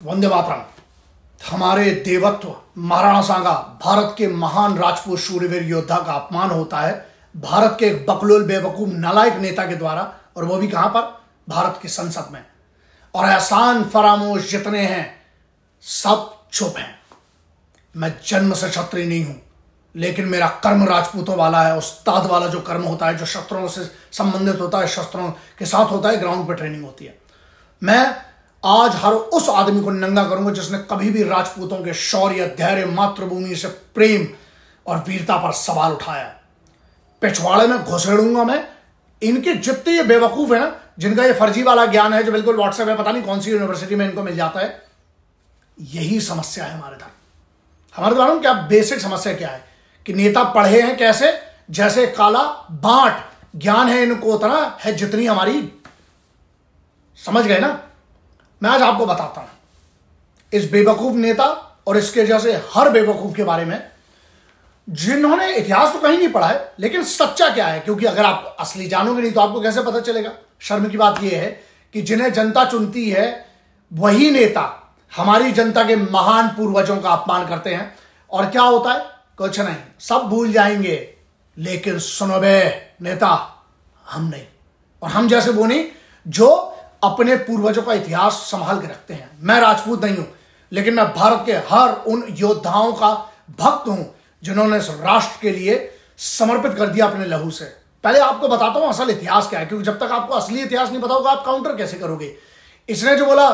वंदे मातरम। हमारे देवत्व महाराणा सांगा भारत के महान राजपूत शूरवीर योद्धा का अपमान होता है भारत के एक बकलोल बेवकूफ नालायक नेता के द्वारा, और वो भी कहां पर? भारत की संसद में। और एहसान फरामोश जितने हैं सब चुप हैं। मैं जन्म से क्षत्रिय नहीं हूं, लेकिन मेरा कर्म राजपूतों वाला है। उस्ताद वाला जो कर्म होता है, जो शस्त्रों से संबंधित होता है, शस्त्रों के साथ होता है, ग्राउंड पर ट्रेनिंग होती है। मैं आज हर उस आदमी को नंगा करूंगा जिसने कभी भी राजपूतों के शौर्य, धैर्य, मातृभूमि से प्रेम और वीरता पर सवाल उठाया। पिछवाड़े में घुसेड़ूंगा मैं इनके जितने ये बेवकूफ है ना, जिनका ये फर्जी वाला ज्ञान है जो बिल्कुल व्हाट्सएप है, पता नहीं कौन सी यूनिवर्सिटी में इनको मिल जाता है। यही समस्या है हमारे धर्म। क्या बेसिक समस्या क्या है कि नेता पढ़े हैं कैसे, जैसे काला बांट ज्ञान है इनको उतना है जितनी हमारी, समझ गए ना। मैं आज आपको बताता हूं इस बेवकूफ नेता और इसके जैसे हर बेवकूफ के बारे में, जिन्होंने इतिहास तो कहीं नहीं पढ़ा है, लेकिन सच्चा क्या है। क्योंकि अगर आप असली जानोगे नहीं तो आपको कैसे पता चलेगा। शर्म की बात यह है कि जिन्हें जनता चुनती है वही नेता हमारी जनता के महान पूर्वजों का अपमान करते हैं। और क्या होता है? कुछ नहीं, सब भूल जाएंगे, लेकिन सुनो बे नेता, हम नहीं। और हम जैसे वो नहीं जो अपने पूर्वजों का इतिहास संभाल के रखते हैं। मैं राजपूत नहीं हूं, लेकिन मैं भारत के हर उन योद्धाओं का भक्त हूं जिन्होंने इस राष्ट्र के लिए समर्पित कर दिया अपने लहू से। पहले आपको बताता हूं असल इतिहास क्या है, क्योंकि जब तक आपको असली इतिहास नहीं पता होगा आप काउंटर कैसे करोगे। इसने जो बोला,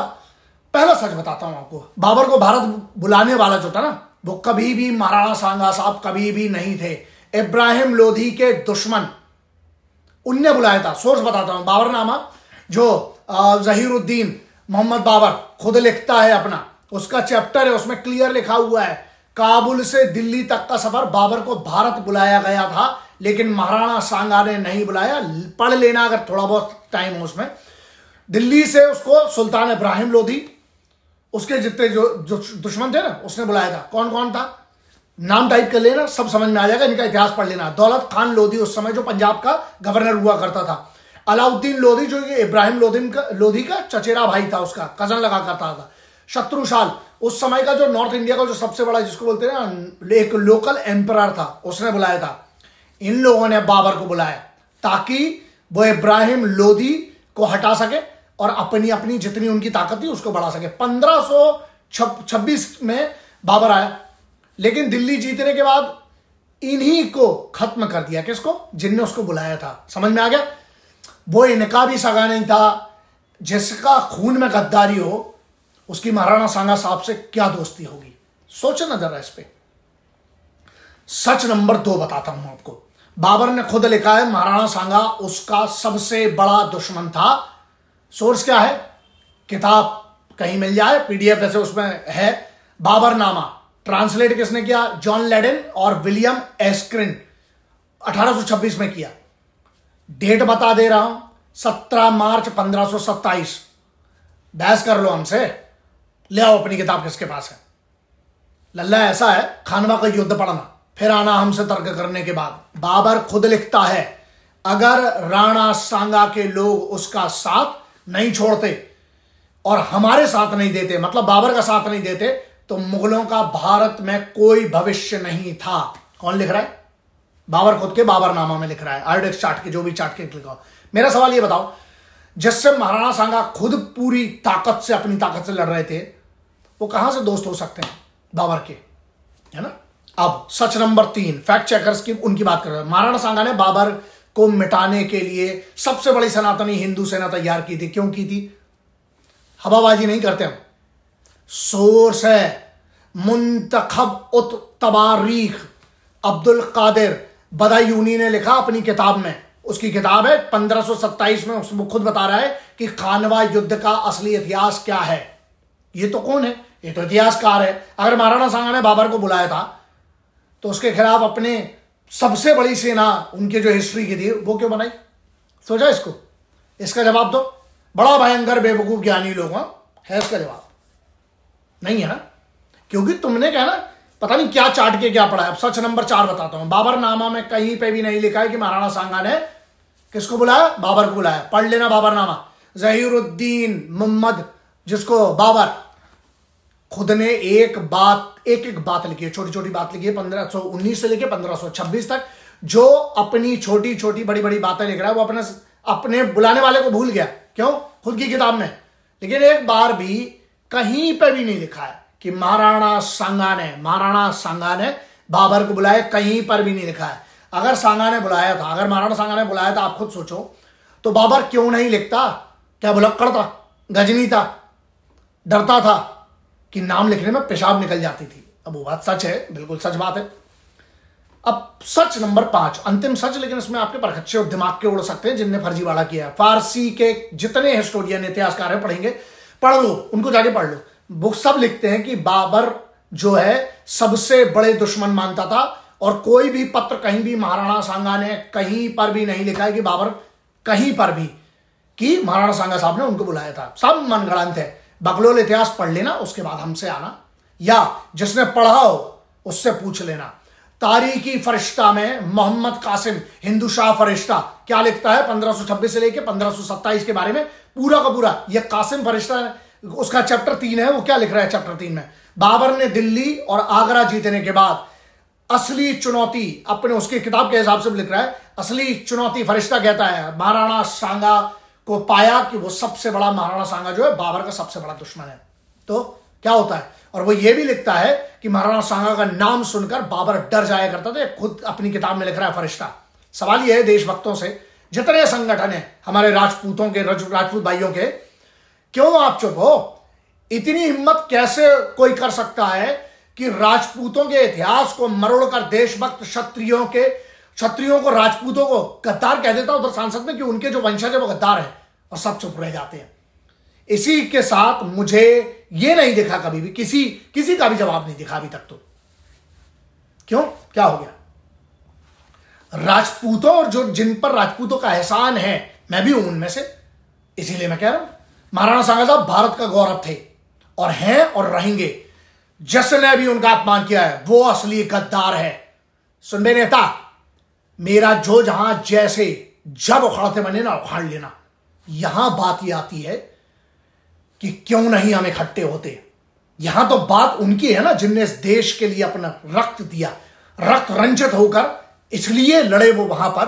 पहला सच बताता हूं आपको। बाबर को भारत बुलाने वाला जो था ना, वो कभी भी महाराणा सांगा साहब कभी भी नहीं थे। इब्राहिम लोधी के दुश्मन उनने बुलाया था। सोर्स बताता हूं, बाबरनामा जो जहीरुद्दीन मोहम्मद बाबर खुद लिखता है अपना, उसका चैप्टर है, उसमें क्लियर लिखा हुआ है काबुल से दिल्ली तक का सफर बाबर को भारत बुलाया गया था, लेकिन महाराणा सांगा ने नहीं बुलाया। पढ़ लेना अगर थोड़ा बहुत टाइम हो उसमें। दिल्ली से उसको सुल्तान इब्राहिम लोधी, उसके जितने जो दुश्मन थे ना, उसने बुलाया था। कौन कौन था नाम टाइप कर लेना, सब समझ में आ जाएगा। इनका इतिहास पढ़ लेना। दौलत खान लोधी उस समय जो पंजाब का गवर्नर हुआ करता था। अलाउद्दीन लोधी जो इब्राहिम लोधी का चचेरा भाई था, उसका कजन लगा करता था। शत्रुशाल उस समय का जो नॉर्थ इंडिया का जो सबसे बड़ा, जिसको बोलते हैं ना, एक लोकल एम्परर था, उसने बुलाया था। इन लोगों ने बाबर को बुलाया ताकि वो इब्राहिम लोधी को हटा सके और अपनी अपनी जितनी उनकी ताकत थी उसको बढ़ा सके। 1526 में बाबर आया, लेकिन दिल्ली जीतने के बाद इन्हीं को खत्म कर दिया। किसको? जिनने उसको बुलाया था। समझ में आ गया? वो इनका भी सगा नहीं था। जिसका खून में गद्दारी हो उसकी महाराणा सांगा साहब से क्या दोस्ती होगी? सोचो ना जरा इस पे। सच नंबर 2 बताता हूं आपको। बाबर ने खुद लिखा है महाराणा सांगा उसका सबसे बड़ा दुश्मन था। सोर्स क्या है? किताब कहीं मिल जाए, पीडीएफ वैसे उसमें है। बाबरनामा ट्रांसलेट किसने किया? जॉन लेडन और विलियम एस्क्रिन 1826 में किया। डेट बता दे रहा हूं, 17 मार्च 1527। बहस कर लो हमसे, ले आओ अपनी किताब किसके पास है। लल्ला ऐसा है, खानवा का युद्ध पढ़ना, फिर आना हमसे तर्क करने के बाद। बाबर खुद लिखता है अगर राणा सांगा के लोग उसका साथ नहीं छोड़ते और हमारे साथ नहीं देते, मतलब बाबर का साथ नहीं देते, तो मुगलों का भारत में कोई भविष्य नहीं था। कौन लिख रहा है? बाबर खुद के बाबरनामा में लिख रहा है। आयोडेक्स चार्ट के जो भी चार्ट के लिखा। मेरा सवाल ये बताओ, जिससे महाराणा सांगा खुद पूरी ताकत से, अपनी ताकत से लड़ रहे थे, वो कहां से दोस्त हो सकते हैं बाबर के, है ना। अब सच नंबर 3, फैक्ट चेकर्स की उनकी बात कर रहे हैं। महाराणा सांगा ने बाबर को मिटाने के लिए सबसे बड़ी सनातनी हिंदू सेना तैयार की थी। क्यों की थी? हवाबाजी नहीं करते हम। सोर्स है मुंतखब उत तबारीख अब्दुल कादिर बदायूनी ने लिखा अपनी किताब में। उसकी किताब है 1527 में। उसमें खुद बता रहा है कि खानवा युद्ध का असली इतिहास क्या है। ये तो कौन है? ये तो इतिहासकार है। अगर महाराणा सांगा ने बाबर को बुलाया था तो उसके खिलाफ अपने सबसे बड़ी सेना, उनके जो हिस्ट्री की थी, वो क्यों बनाई? सोचा इसको? इसका जवाब दो। बड़ा भयंकर बेवकूफ ज्ञानी लोग है इसका जवाब नहीं है ना, क्योंकि तुमने क्या ना, पता नहीं क्या चाट के क्या पढ़ा है। अब सच नंबर 4 बताता हूं। बाबरनामा में कहीं पे भी नहीं लिखा है कि महाराणा सांगा ने किसको बुलाया? बाबर को बुलाया। पढ़ लेना बाबरनामा। जहीरुद्दीन मोहम्मद, जिसको बाबर खुद ने एक एक बात लिखी है, छोटी छोटी बात लिखी है 1519 से लेकर 1526 तक। जो अपनी छोटी छोटी बड़ी बड़ी बातें लिख रहा है वो अपने बुलाने वाले को भूल गया। क्यों? खुद की किताब में। लेकिन एक बार भी कहीं पे भी नहीं लिखा है कि महाराणा सांगा ने बाबर को बुलाया, कहीं पर भी नहीं लिखा है। अगर सांगा ने बुलाया था, अगर महाराणा सांगा ने बुलाया था, आप खुद सोचो, तो बाबर क्यों नहीं लिखता? क्या भुलक्कड़ था, गजनी था, डरता था कि नाम लिखने में पेशाब निकल जाती थी? अब वो बात सच है, बिल्कुल सच बात है। अब सच नंबर 5, अंतिम सच, लेकिन इसमें आपके परखच्चे और दिमाग के उड़ सकते हैं जिनने फर्जीवाड़ा किया है। फारसी के जितने हिस्टोरियन इतिहासकार हैं, पढ़ेंगे, पढ़ लो, उनको जाके पढ़ लो। बुक सब लिखते हैं कि बाबर जो है सबसे बड़े दुश्मन मानता था, और कोई भी पत्र कहीं भी महाराणा सांगा ने कहीं पर भी नहीं लिखा है कि बाबर कहीं पर भी कि महाराणा सांगा साहब ने उनको बुलाया था। सब मनगढ़ंत है। बकलोल इतिहास पढ़ लेना, उसके बाद हमसे आना, या जिसने पढ़ा हो उससे पूछ लेना। तारीखी फरिश्ता में मोहम्मद कासिम हिंदू शाह फरिश्ता क्या लिखता है 1526 से लेकर 1527 के बारे में, पूरा का पूरा। यह कासिम फरिश्ता, उसका चैप्टर 3 है, वो क्या लिख रहा है चैप्टर 3 में? बाबर ने दिल्ली और आगरा जीतने के बाद असली चुनौती, अपने उसकी किताब के हिसाब से लिख रहा है, असली चुनौती फरिश्ता कहता है महाराणा सांगा को पाया कि वो सबसे बड़ा, महाराणा सांगा जो है बाबर का सबसे बड़ा दुश्मन है। तो क्या होता है? और वो ये भी लिखता है कि महाराणा सांगा का नाम सुनकर बाबर डर जाया करता था। खुद अपनी किताब में लिख रहा है फरिश्ता। सवाल यह है देशभक्तों से, जितने संगठन है हमारे राजपूतों के, राजपूत भाइयों के, क्यों आप चुप हो? इतनी हिम्मत कैसे कोई कर सकता है कि राजपूतों के इतिहास को मरोड़कर देशभक्त क्षत्रियों को, राजपूतों को गद्दार कह देता उधर सांसद में, कि उनके जो वंशज है वो गद्दार है, और सब चुप रह जाते हैं। इसी के साथ मुझे ये नहीं दिखा कभी भी, किसी का भी जवाब नहीं दिखा अभी तक। तो क्यों? क्या हो गया? राजपूतों, और जो जिन पर राजपूतों का एहसान है, मैं भी हूं उनमें से, इसीलिए मैं कह रहा हूं महाराणा सांगा साहब भारत का गौरव थे, और हैं और रहेंगे। जिसने भी उनका अपमान किया है वो असली गद्दार है। सुन बे नेता, मेरा जो जहां जैसे जब उखाड़ते बने ना, उखाड़ लेना। यहां बात यह आती है कि क्यों नहीं हम इकट्ठे होते। यहां तो बात उनकी है ना जिनने इस देश के लिए अपना रक्त दिया, रक्त रंजित होकर इसलिए लड़े वो वहां पर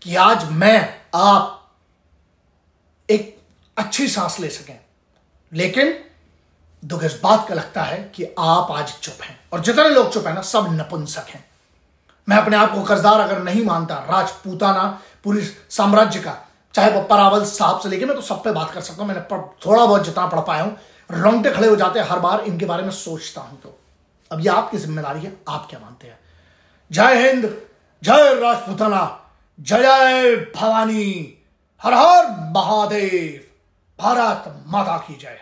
कि आज मैं आप एक अच्छी सांस ले सकें। लेकिन दुख इस बात का लगता है कि आप आज चुप हैं, और जितने लोग चुप हैं ना, सब नपुंसक हैं। मैं अपने आप को कर्जदार अगर नहीं मानता राजपूताना पूरी साम्राज्य का, चाहे वो परावल साहब से लेके, मैं तो सब पे बात कर सकता हूं। मैंने थोड़ा बहुत जितना पढ़ पाया हूं, रोंगटे खड़े हो जाते हैं हर बार इनके बारे में सोचता हूं। तो अब ये आपकी जिम्मेदारी है, आप क्या मानते हैं? जय हिंद, जय राजपूताना, जय जय भवानी, हर हर महादेव, भारत माता की जय।